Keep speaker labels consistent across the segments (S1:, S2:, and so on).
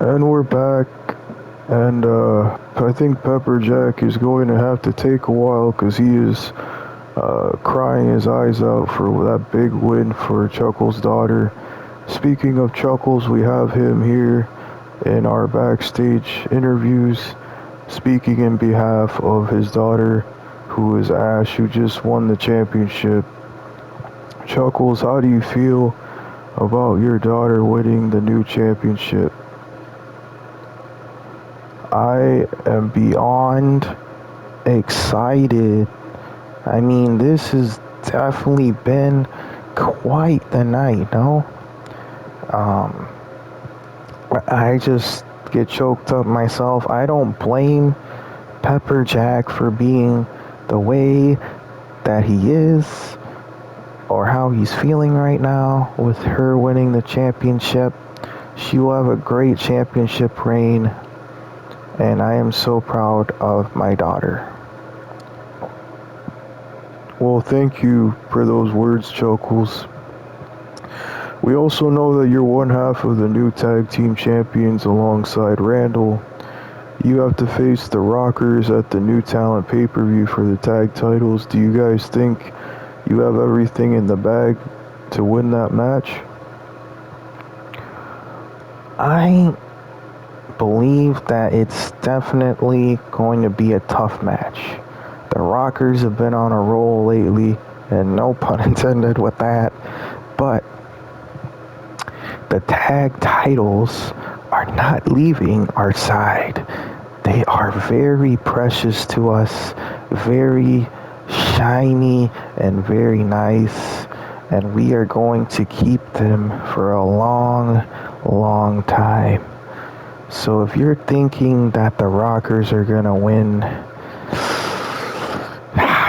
S1: And we're back, and I think Pepper Jack is going to have to take a while because he is crying his eyes out for that big win for Chuckles' daughter. Speaking of Chuckles, we have him here in our backstage interviews, speaking in behalf of his daughter, who is Ash, who just won the championship. Chuckles, how do you feel about your daughter winning the new championship?
S2: I am beyond excited. I mean, this has definitely been quite the night, no? Um, I just get choked up myself. I don't blame Pepper Jack for being the way that he is or how he's feeling right now with her winning the championship. She will have a great championship reign, and I am so proud of my daughter.
S1: Well, thank you for those words, Chuckles. We also know that you're one half of the new tag team champions alongside Randall. You have to face the Rockers at the New Talent pay-per-view for the tag titles. Do you guys think you have everything in the bag to win that match?
S2: I believe that it's definitely going to be a tough match. The Rockers have been on a roll lately, and no pun intended with that, but the tag titles are not leaving our side. They are very precious to us, very shiny and very nice, and we are going to keep them for a long, long time. So if you're thinking that the Rockers are gonna win,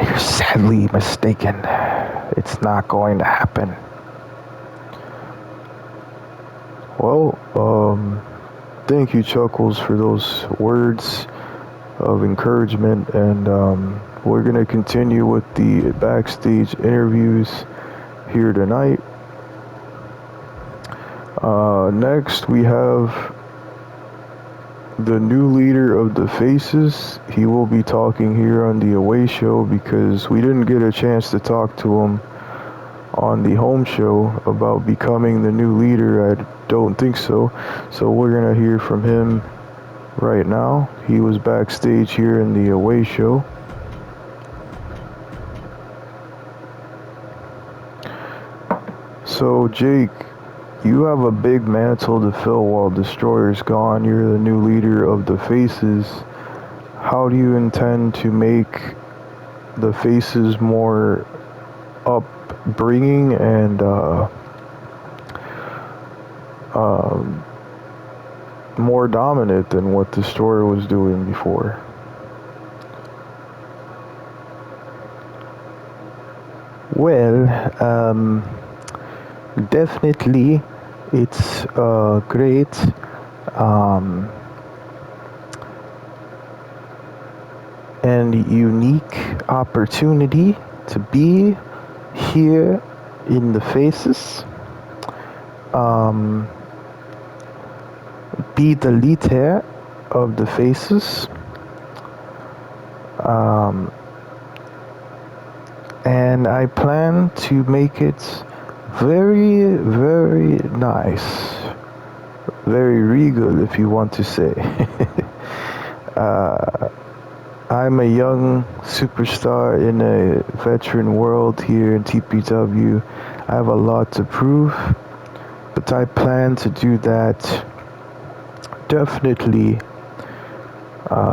S2: you're sadly mistaken. It's not going to happen.
S1: Well, thank you, Chuckles, for those words of encouragement, and we're going to continue with the backstage interviews here tonight. Next, we have the new leader of the Faces. He will be talking here on the away show because we didn't get a chance to talk to him on the home show about becoming the new leader. I don't think so. So we're going to hear from him right now. He was backstage here in the away show. So Jake, you have a big mantle to fill while Destroyer's gone. You're the new leader of the Faces. How do you intend to make the Faces more upbringing and more dominant than what Destroyer was doing before?
S2: Well, definitely it's a great um, and unique opportunity to be here in the Faces, um, be the leader of the Faces, um, and I plan to make it very, very nice, very regal, if you want to say. I'm a young superstar in a veteran world here in TPW. I have a lot to prove, but I plan to do that definitely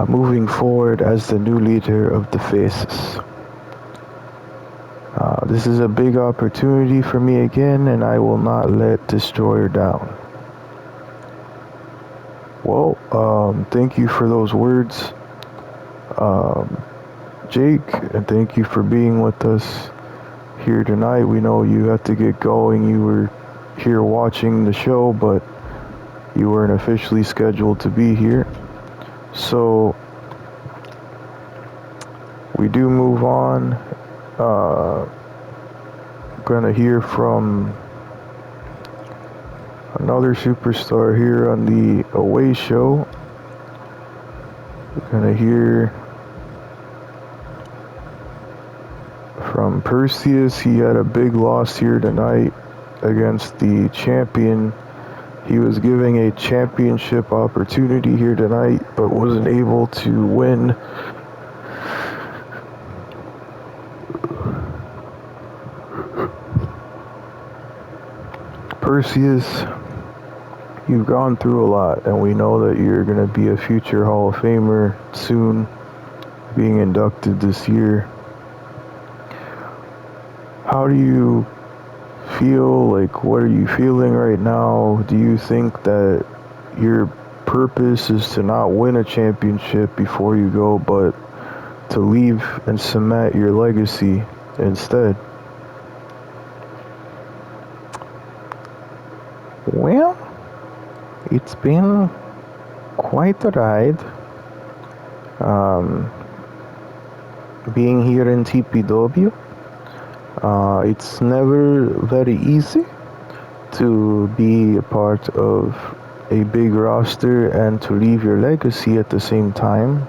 S2: moving forward as the new leader of the Faces. This is a big opportunity for me again, and I will not let Destroyer down. Well, thank you for those words, Jake, and thank you for being with us here tonight. We know you have to get going. You were here watching the show, but you weren't officially scheduled to be here. So we do move on. Gonna hear from
S1: Another superstar here on the away show. We're gonna hear from Perseus. He had a big loss here tonight against the champion. He was giving a championship opportunity here tonight, but wasn't able to win. Perseus, you've gone through a lot, and we know that you're going to be a future Hall of Famer soon, being inducted this year. How do you feel? Like, what are you feeling right now? Do you think that your purpose is to not win a championship before you go, but to leave and cement your legacy instead?
S2: Well, it's been quite a ride. Um, Being here in TPW, it's never very easy to be a part of a big roster and to leave your legacy at the same time.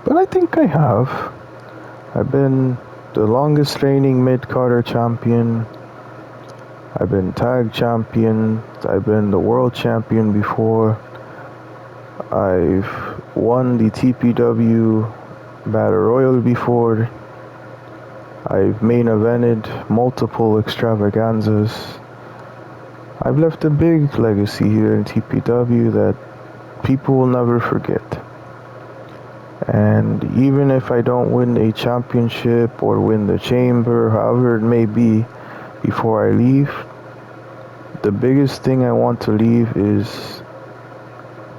S2: But I think I have. I've been the longest reigning mid-Carter champion. I've been tag champion. I've been the world champion before. I've won the TPW Battle Royal before. I've main evented multiple extravaganzas. I've left a big legacy here in TPW that people will never forget. And even if I don't win a championship or win the chamber, however it may be, before I leave, the biggest thing I want to leave is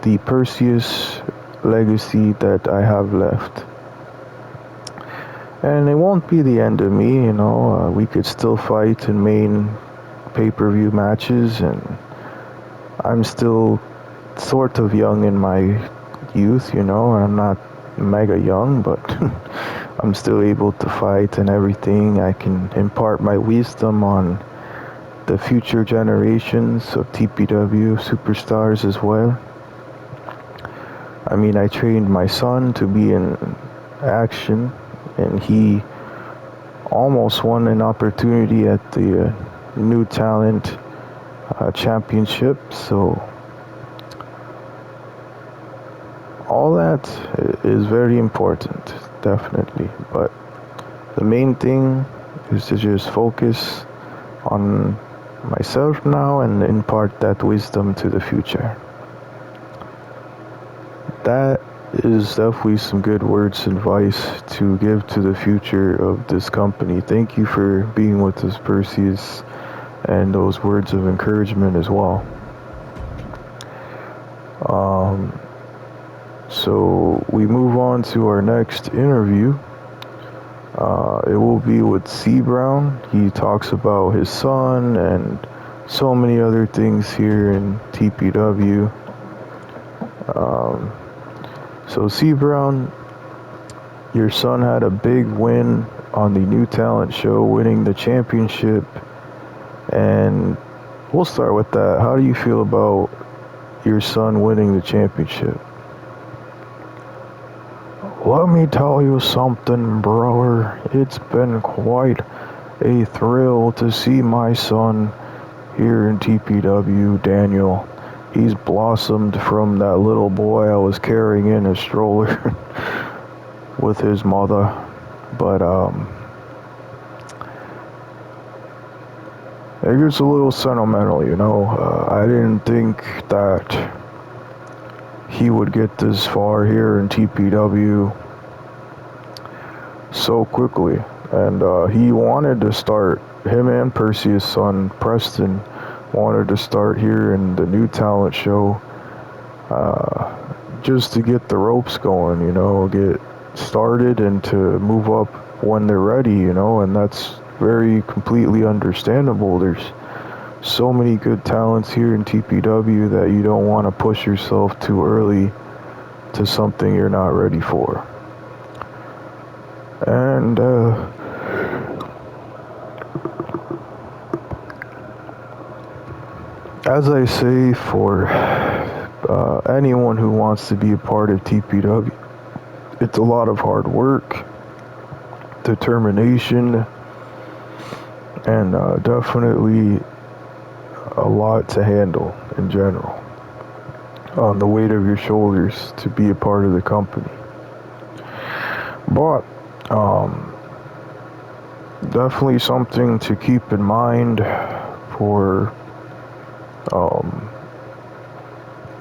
S2: the Perseus legacy that I have left. And it won't be the end of me, you know. We could still fight in main pay-per-view matches, and I'm still sort of young in my youth, you know. I'm not mega young, but I'm still able to fight and everything. I can impart my wisdom on the future generations of TPW superstars as well. I mean, I trained my son to be in action, and he almost won an opportunity at the New Talent Championship. So all that is very important, definitely. But the main thing is to just focus on myself now and impart that wisdom to the future. That is definitely some good words of advice to give to the future of this company. Thank you for being with us, Perseus, and those words of encouragement as well. So we move on to our next interview. It will be with C. Brown. He talks about his son and so many other things here in TPW. So C. Brown, your son had a big win on the New Talent show, winning the championship. And we'll start with that. How do you feel about your son winning the championship? Let me tell you something, brother. It's been quite a thrill to see my son here in TPW, Daniel. He's blossomed from that little boy I was carrying in a stroller with his mother. But it gets a little sentimental, you know. I didn't think that he would get this far here in TPW so quickly. And he wanted to start, him and Perseus' son, Preston, wanted to start here in the New Talent show just to get the ropes going, you know, get started and to move up when they're ready, you know, and that's very completely understandable. There's so many good talents here in TPW that you don't want to push yourself too early to something you're not ready for. And
S1: as I say, for anyone who wants to be a part of TPW, it's a lot of hard work, determination, and definitely a lot to handle in general on the weight of your shoulders to be a part of the company. But definitely something to keep in mind for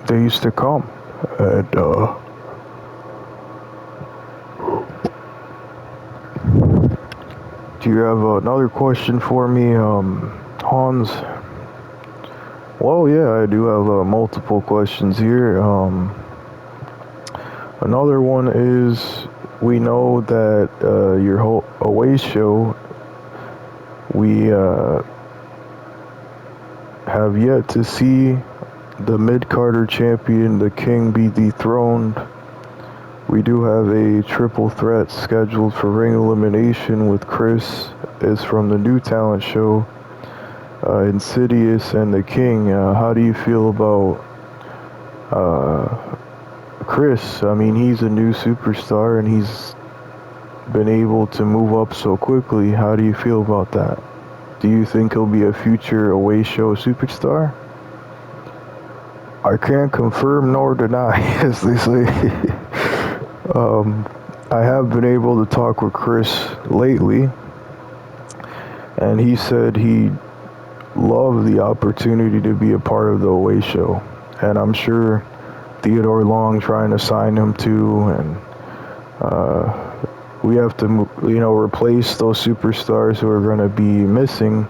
S1: days to come. And do you have another question for me, Hans? Well, yeah, I do have multiple questions here. Another one is, we know that your whole away show, we have yet to see the mid-Carter champion, the King, be dethroned. We do have a triple threat scheduled for ring elimination with Chris is from the New Talent show, Insidious and the King. How do you feel about Chris? I mean, he's a new superstar and he's been able to move up so quickly. How do you feel about that? Do you think he'll be a future away show superstar? I can't confirm nor deny, as they say. I have been able to talk with Chris lately, and he said he loved the opportunity to be a part of the away show. And I'm sure Theodore Long trying to sign him too, and we have to, replace those superstars who are going to be missing,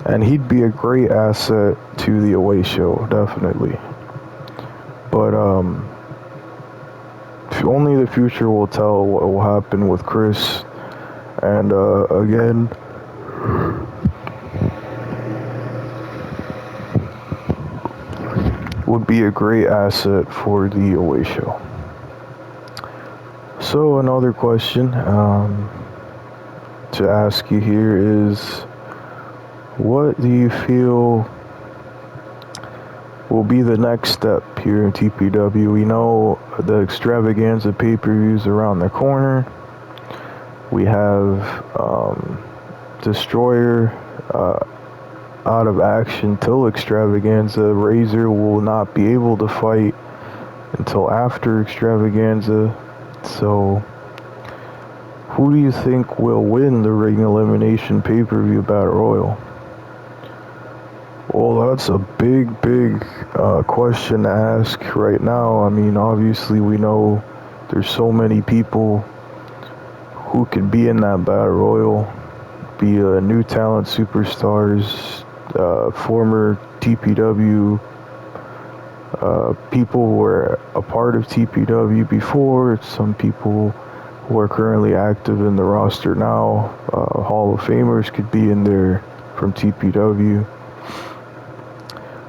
S1: and he'd be a great asset to the away show, definitely. But only the future will tell what will happen with Chris. And again, would be a great asset for the away show. So another question to ask you here is, what do you feel will be the next step here in TPW? We know the extravaganza pay-per-views around the corner. We have Destroyer out of action till extravaganza. Razor will not be able to fight until after extravaganza. So who do you think will win the ring elimination pay-per-view battle royal? Well, that's a big question to ask right now. I mean, obviously we know there's so many people who could be in that battle royal, be new talent superstars, former TPW people who were a part of TPW before, some people who are currently active in the roster now. Hall of Famers could be in there from TPW.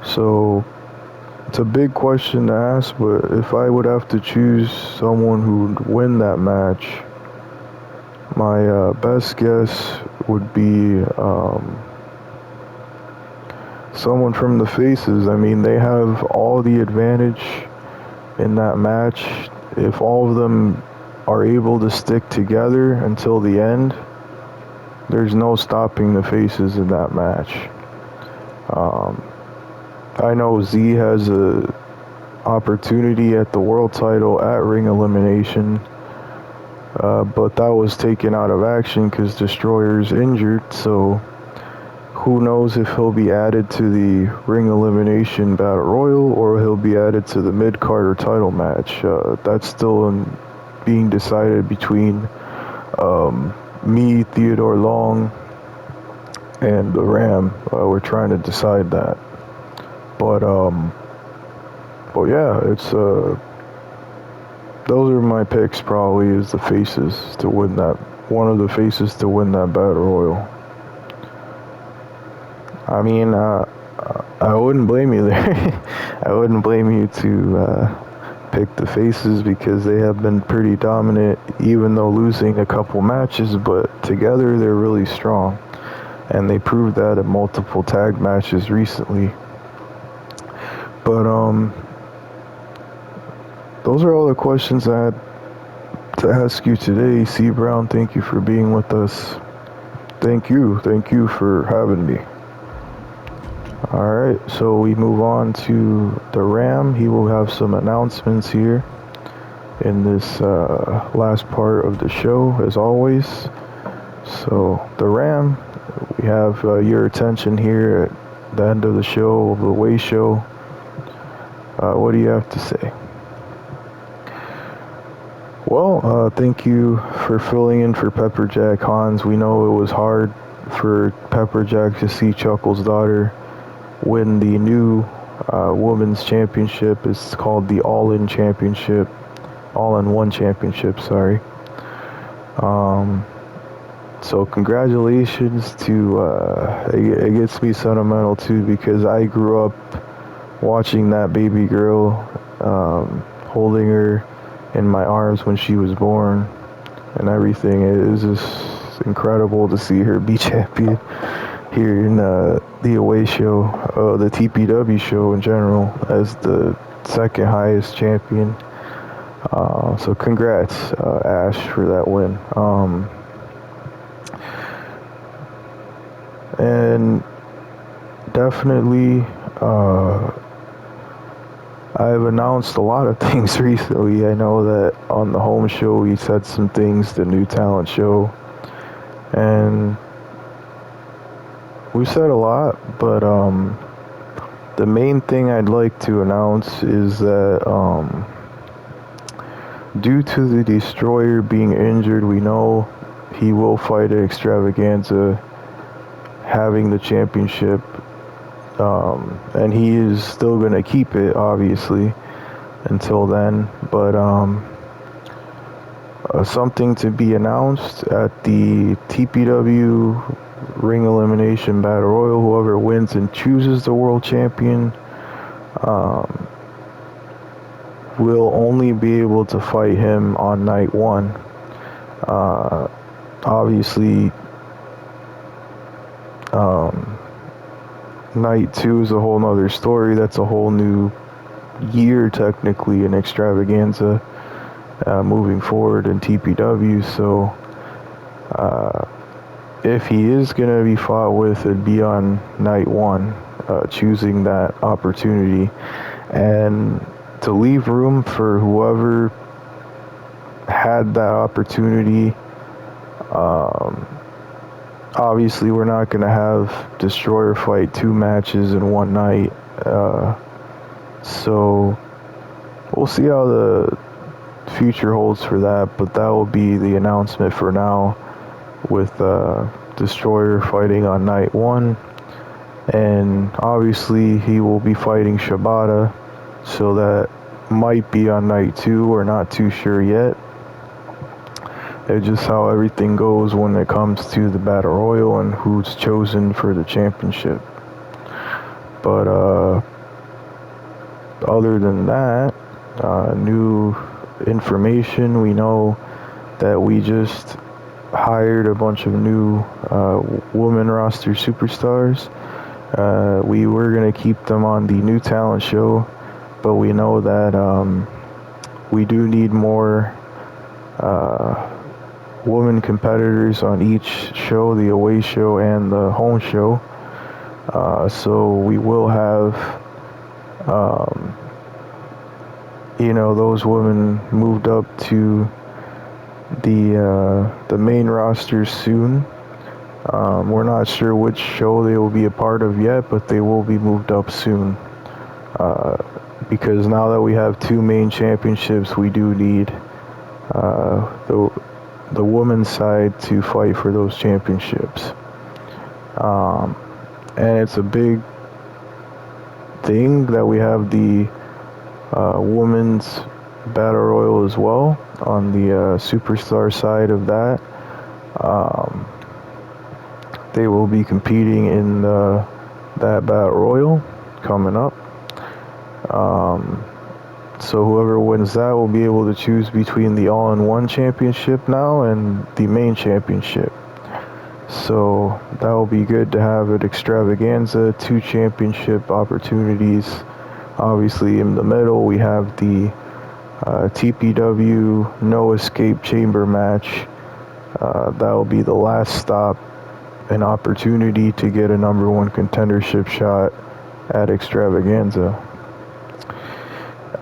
S1: So it's a big question to ask, but if I would have to choose someone who would win that match, my best guess would be someone from the Faces. I mean, they have all the advantage in that match. If all of them are able to stick together until the end, there's no stopping the Faces in that match. I know Z has a opportunity at the world title at Ring Elimination, but that was taken out of action because Destroyer's injured, so who knows if he'll be added to the Ring Elimination Battle Royal or he'll be added to the Mid-Carter title match. That's still being decided between me, Theodore Long, and the Ram. We're trying to decide that. But yeah, it's those are my picks. Probably is the Faces to win that. One of the Faces to win that battle royal. I mean, I wouldn't blame you there. I wouldn't blame you to pick the Faces because they have been pretty dominant, even though losing a couple matches. But together, they're really strong, and they proved that at multiple tag matches recently. But those are all the questions I had to ask you today. C. Brown, thank you for being with us. Thank you for having me. Alright, so we move on to the Ram. He will have some announcements here in this last part of the show, as always. So, the Ram, we have your attention here at the end of the show, of the Way Show. What do you have to say? Well, thank you for filling in for Pepperjack Hans. We know it was hard for Pepperjack to see Chuckle's daughter win the new women's championship. It's called the All-In Championship. All-in-One Championship, sorry. So congratulations to, it gets me sentimental too, because I grew up watching that baby girl, holding her in my arms when she was born and everything. It is just incredible to see her be champion here in the Away Show, the TPW show in general, as the second highest champion. So congrats, Ash, for that win. And definitely, I've announced a lot of things recently. I know that on the home show we said some things, the new talent show, and we said a lot, but the main thing I'd like to announce is that due to the Destroyer being injured, we know he will fight at Extravaganza, having the championship, and he is still going to keep it, obviously, until then. But something to be announced at the TPW Ring Elimination Battle Royal. Whoever wins and chooses the world champion will only be able to fight him on night one. Obviously, night two is a whole nother story. That's a whole new year, technically, in Extravaganza, moving forward in TPW. So, if he is going to be fought with, it'd be on night one, choosing that opportunity. And to leave room for whoever had that opportunity, obviously we're not going to have Destroyer fight 2 matches in one night. So we'll see how the future holds for that, but that will be the announcement for now, with Destroyer fighting on night 1. And obviously he will be fighting Shibata, so that might be on night 2. We're not too sure yet. It's just how everything goes when it comes to the Battle Royal and who's chosen for the championship. But other than that, new information, we know that we just hired a bunch of new women roster superstars. We were going to keep them on the new talent show, but we know that we do need more women competitors on each show, the away show and the home show. So we will have, those women moved up to the main roster soon. We're not sure which show they will be a part of yet, but they will be moved up soon. Because now that we have 2 main championships, we do need the women's side to fight for those championships. And it's a big thing that we have the women's battle royal as well on the superstar side of that. They will be competing in that battle royal coming up. So whoever wins that will be able to choose between the all-in-one championship now and the main championship. So that will be good to have at Extravaganza, 2 championship opportunities
S2: Obviously, in the middle, we have the TPW No Escape Chamber match. That will be the last stop, an opportunity to get a number one contendership shot at Extravaganza.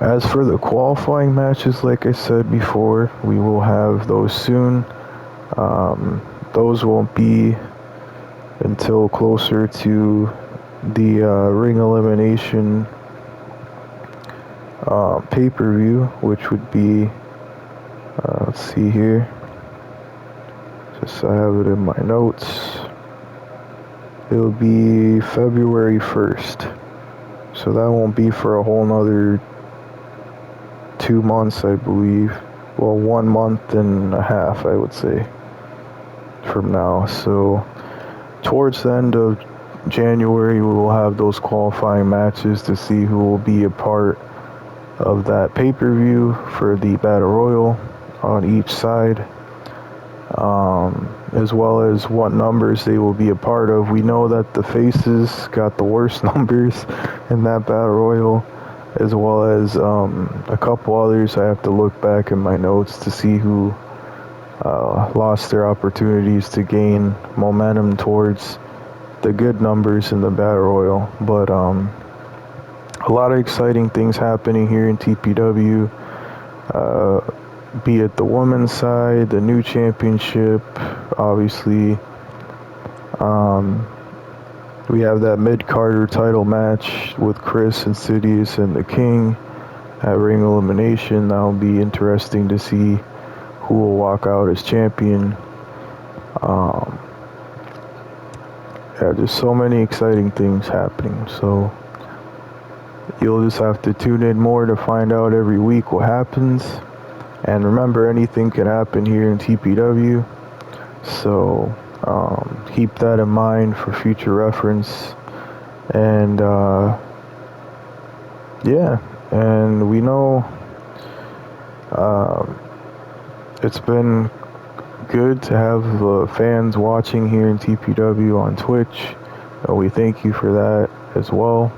S2: As for the qualifying matches, like I said before, we will have those soon. Those won't be until closer to the ring elimination pay-per-view, which would be, let's see here, just I have it in my notes. It'll be February 1st. So that won't be for a whole nother 2 months, I believe. Well, 1 month and a half, I would say, from now. So towards the end of January, we will have those qualifying matches to see who will be a part of that pay-per-view for the Battle Royal on each side, as well as what numbers they will be a part of. We know that the faces got the worst numbers in that Battle Royal, as well as a couple others. I have to look back in my notes to see who lost their opportunities to gain momentum towards the good numbers in the Battle Royal. But a lot of exciting things happening here in TPW, be it the women's side, the new championship, obviously. We have that mid-Carter title match with Chris and Sidious and the King at Ring Elimination. That'll be interesting to see who will walk out as champion. Yeah, just so many exciting things happening. So you'll just have to tune in more to find out every week what happens. And remember, anything can happen here in TPW. So keep that in mind for future reference. And yeah, and we know it's been good to have fans watching here in TPW on Twitch. We thank you for that as well.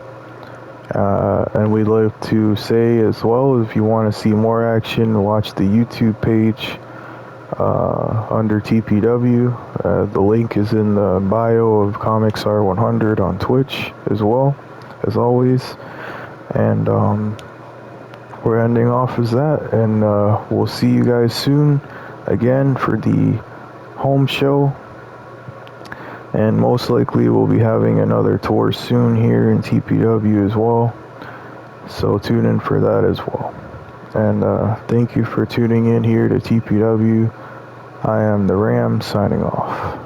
S2: And we'd like to say as well, if you want to see more action, watch the YouTube page under TPW. The link is in the bio of Comics R100 on Twitch as well, as always. And we're ending off as that, and we'll see you guys soon again for the home show. And most likely we'll be having another tour soon here in TPW as well. So tune in for that as well. And thank you for tuning in here to TPW. I am the Ram, signing off.